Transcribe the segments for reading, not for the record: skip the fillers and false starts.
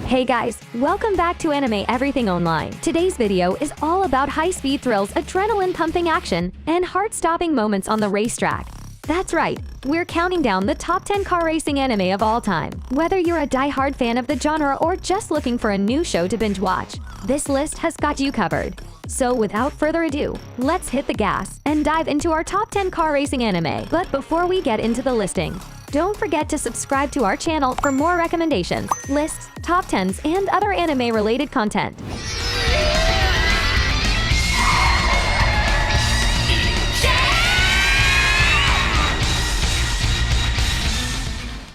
Hey guys, welcome back to Anime Everything Online. Today's video is all about high-speed thrills, adrenaline-pumping action, and heart-stopping moments on the racetrack. That's right, we're counting down the top 10 car racing anime of all time. Whether you're a die-hard fan of the genre or just looking for a new show to binge watch, this list has got you covered. So without further ado, let's hit the gas and dive into our top 10 car racing anime. But before we get into the listing, don't forget to subscribe to our channel for more recommendations, lists, top 10s, and other anime-related content.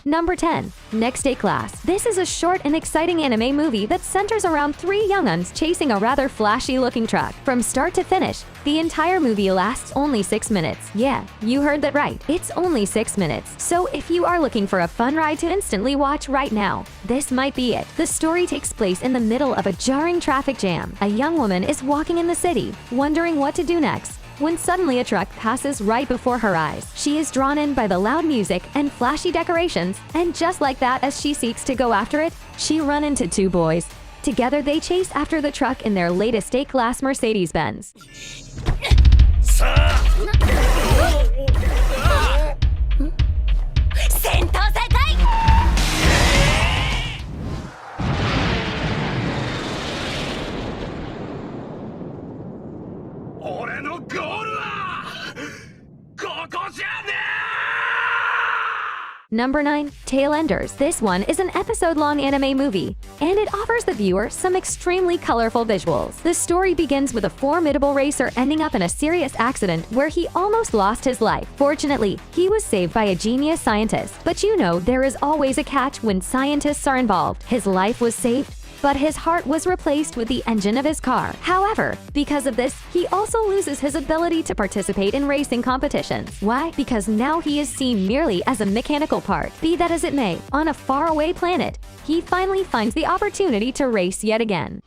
Number 10. Next Day Class. This is a short and exciting anime movie that centers around 3 younguns chasing a rather flashy-looking truck. From start to finish, the entire movie lasts only 6 minutes. Yeah, you heard that right. It's only 6 minutes. So if you are looking for a fun ride to instantly watch right now, this might be it. The story takes place in the middle of a jarring traffic jam. A young woman is walking in the city, wondering what to do next, when suddenly a truck passes right before her eyes. She is drawn in by the loud music and flashy decorations, and just like that, as she seeks to go after it, she runs into 2 boys. Together they chase after the truck in their latest A-Class Mercedes-Benz. Number 9. TAILENDERS. This one is an episode-long anime movie, and it offers the viewer some extremely colorful visuals. The story begins with a formidable racer ending up in a serious accident where he almost lost his life. Fortunately, he was saved by a genius scientist. But you know, there is always a catch when scientists are involved. His life was saved, but his heart was replaced with the engine of his car. However, because of this, he also loses his ability to participate in racing competitions. Why? Because now he is seen merely as a mechanical part. Be that as it may, on a faraway planet, he finally finds the opportunity to race yet again.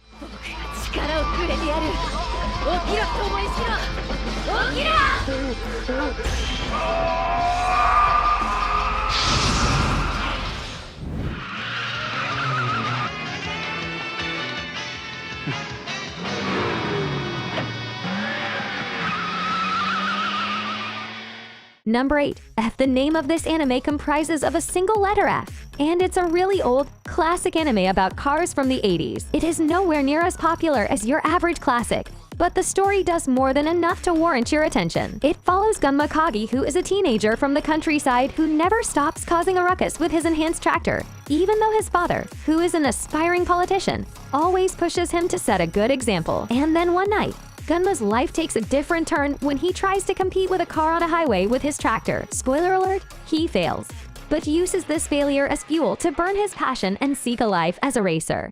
Number 8. F. The name of this anime comprises of a single letter F, and it's a really old, classic anime about cars from the 80s. It is nowhere near as popular as your average classic, but the story does more than enough to warrant your attention. It follows Gunma Kagi, who is a teenager from the countryside who never stops causing a ruckus with his enhanced tractor, even though his father, who is an aspiring politician, always pushes him to set a good example. And then one night, Gunma's life takes a different turn when he tries to compete with a car on a highway with his tractor. Spoiler alert, he fails, but uses this failure as fuel to burn his passion and seek a life as a racer.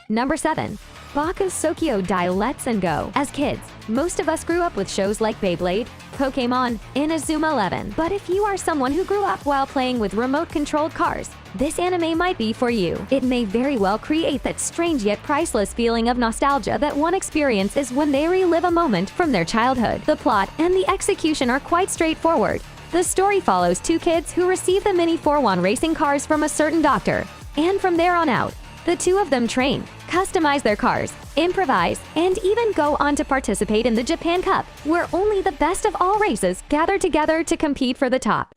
Number 7. BAKUSOU KYOUDAI Let's and Go. As kids, most of us grew up with shows like Beyblade, Pokémon, Inazuma 11. But if you are someone who grew up while playing with remote-controlled cars, this anime might be for you. It may very well create that strange yet priceless feeling of nostalgia that one experiences when they relive a moment from their childhood. The plot and the execution are quite straightforward. The story follows 2 kids who receive the Mini 4-1 racing cars from a certain doctor, and from there on out, the 2 of them train, customize their cars, improvise, and even go on to participate in the Japan Cup, where only the best of all races gather together to compete for the top.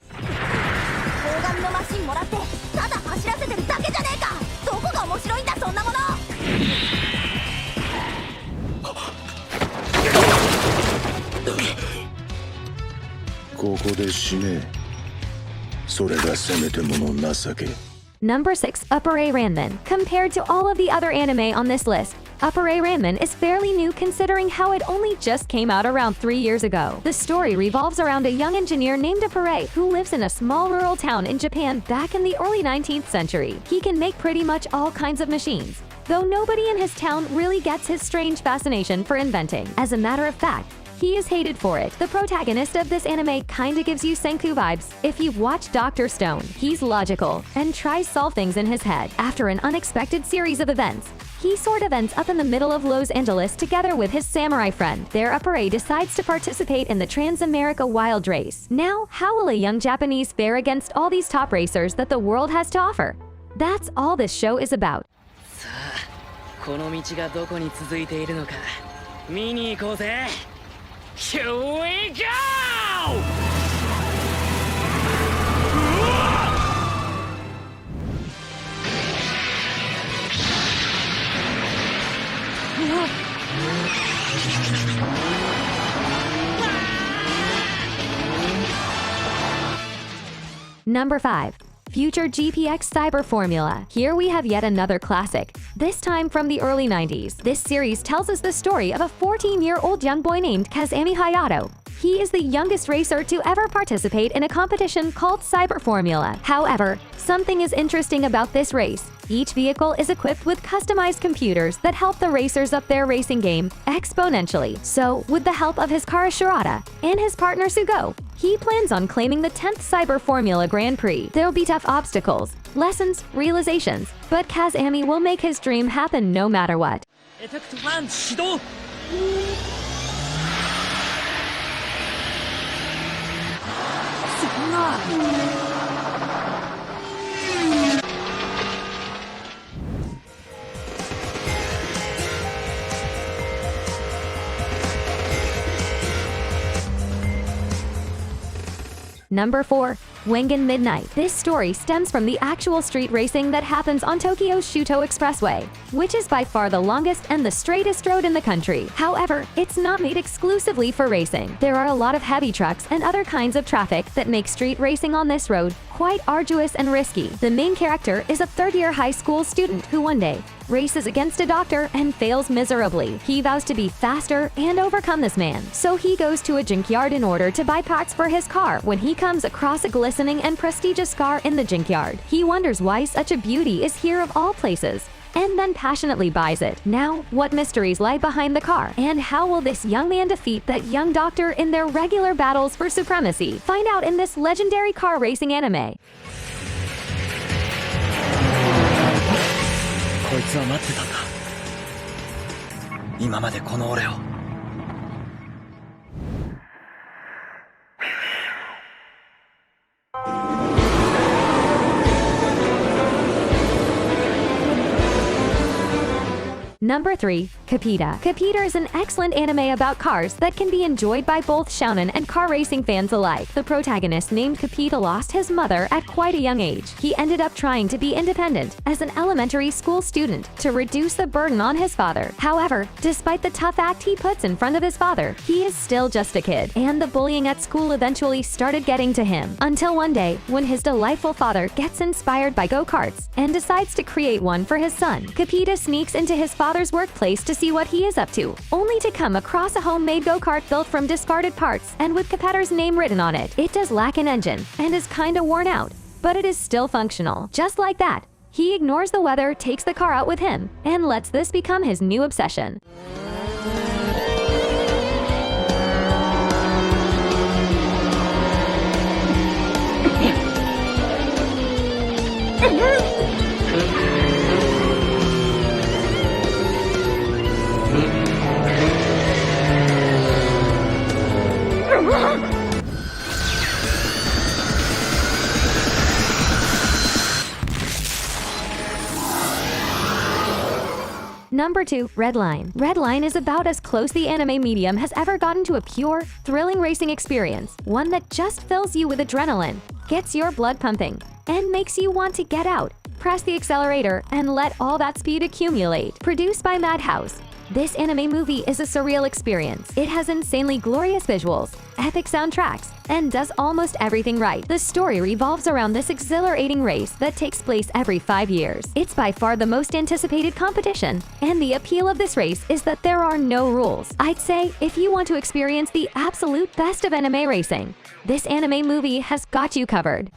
Number 6. Upper A Ranman. Compared to all of the other anime on this list, Upper A Ranman is fairly new considering how it only just came out around 3 years ago. The story revolves around a young engineer named Upper who lives in a small rural town in Japan back in the early 19th century. He can make pretty much all kinds of machines, though nobody in his town really gets his strange fascination for inventing. As a matter of fact, he is hated for it. The protagonist of this anime kinda gives you Senku vibes. If you've watched Dr. Stone, he's logical and tries solve things in his head. After an unexpected series of events, he sort of ends up in the middle of Los Angeles together with his samurai friend. Their Appare decides to participate in the Trans-America Wild Race. Now, how will a young Japanese fare against all these top racers that the world has to offer? That's all this show is about. さあ、この道がどこに続いているのか見に行こうぜ。Here we go! Number 5. Future GPX Cyber Formula. Here we have yet another classic, this time from the early 90s. This series tells us the story of a 14-year-old young boy named Kazami Hayato. He is the youngest racer to ever participate in a competition called Cyber Formula. However, something is interesting about this race. Each vehicle is equipped with customized computers that help the racers up their racing game exponentially. So, with the help of his car Shirata and his partner Sugo, he plans on claiming the 10th Cyber Formula Grand Prix. There'll be tough obstacles, lessons, realizations, but Kazami will make his dream happen no matter what. Effect 1 始動。そんな。Number 4. WANGAN Midnight. This story stems from the actual street racing that happens on Tokyo's Shuto Expressway, which is by far the longest and the straightest road in the country. However, it's not made exclusively for racing. There are a lot of heavy trucks and other kinds of traffic that make street racing on this road quite arduous and risky. The main character is a third-year high school student who one day races against a doctor and fails miserably. He vows to be faster and overcome this man. So he goes to a junkyard in order to buy parts for his car when he comes across a glistening and prestigious car in the junkyard. He wonders why such a beauty is here of all places, and then passionately buys it. Now, what mysteries lie behind the car? And how will this young man defeat that young doctor in their regular battles for supremacy? Find out in this legendary car racing anime. こいつは待ってたんだ。今までこの俺を。Number 3. KYOUDAI. KYOUDAI is an excellent anime about cars that can be enjoyed by both shounen and car racing fans alike. The protagonist named KYOUDAI lost his mother at quite a young age. He ended up trying to be independent as an elementary school student to reduce the burden on his father. However, despite the tough act he puts in front of his father, he is still just a kid, and the bullying at school eventually started getting to him. Until one day, when his delightful father gets inspired by go-karts and decides to create one for his son. KYOUDAI sneaks into his father's workplace to see what he is up to, only to come across a homemade go-kart built from discarded parts and with competitor's name written on it. It does lack an engine and is kinda worn out, but it is still functional. Just like that, he ignores the weather, takes the car out with him, and lets this become his new obsession. Number 2. REDLINE. REDLINE is about as close the anime medium has ever gotten to a pure, thrilling racing experience, one that just fills you with adrenaline, gets your blood pumping, and makes you want to get out, press the accelerator, and let all that speed accumulate. Produced by Madhouse, this anime movie is a surreal experience. It has insanely glorious visuals, epic soundtracks, and does almost everything right. The story revolves around this exhilarating race that takes place every 5 years. It's by far the most anticipated competition, and the appeal of this race is that there are no rules. I'd say, if you want to experience the absolute best of anime racing, this anime movie has got you covered.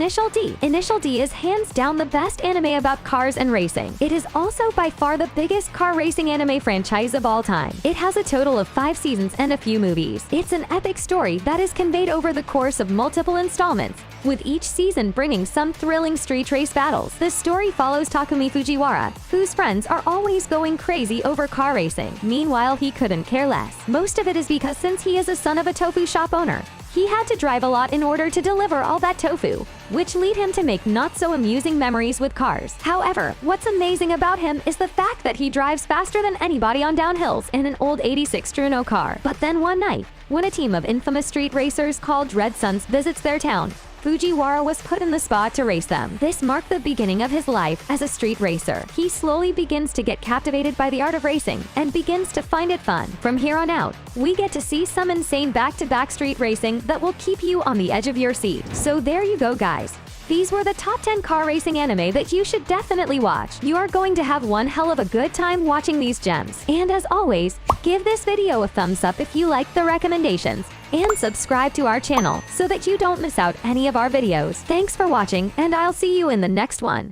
Initial D. Initial D is hands down the best anime about cars and racing. It is also by far the biggest car racing anime franchise of all time. It has a total of 5 seasons and a few movies. It's an epic story that is conveyed over the course of multiple installments, with each season bringing some thrilling street race battles. The story follows Takumi Fujiwara, whose friends are always going crazy over car racing. Meanwhile, he couldn't care less. Most of it is because since he is a son of a tofu shop owner, he had to drive a lot in order to deliver all that tofu, which lead him to make not so amusing memories with cars. However, what's amazing about him is the fact that he drives faster than anybody on downhills in an old 86 Struno car. But then one night, when a team of infamous street racers called Red Suns visits their town, Fujiwara was put in the spot to race them. This marked the beginning of his life as a street racer. He slowly begins to get captivated by the art of racing and begins to find it fun. From here on out, we get to see some insane back-to-back street racing that will keep you on the edge of your seat. So there you go, guys. These were the top 10 car racing anime that you should definitely watch. You are going to have one hell of a good time watching these gems. And as always, give this video a thumbs up if you like the recommendations, and subscribe to our channel so that you don't miss out any of our videos. Thanks for watching, and I'll see you in the next one.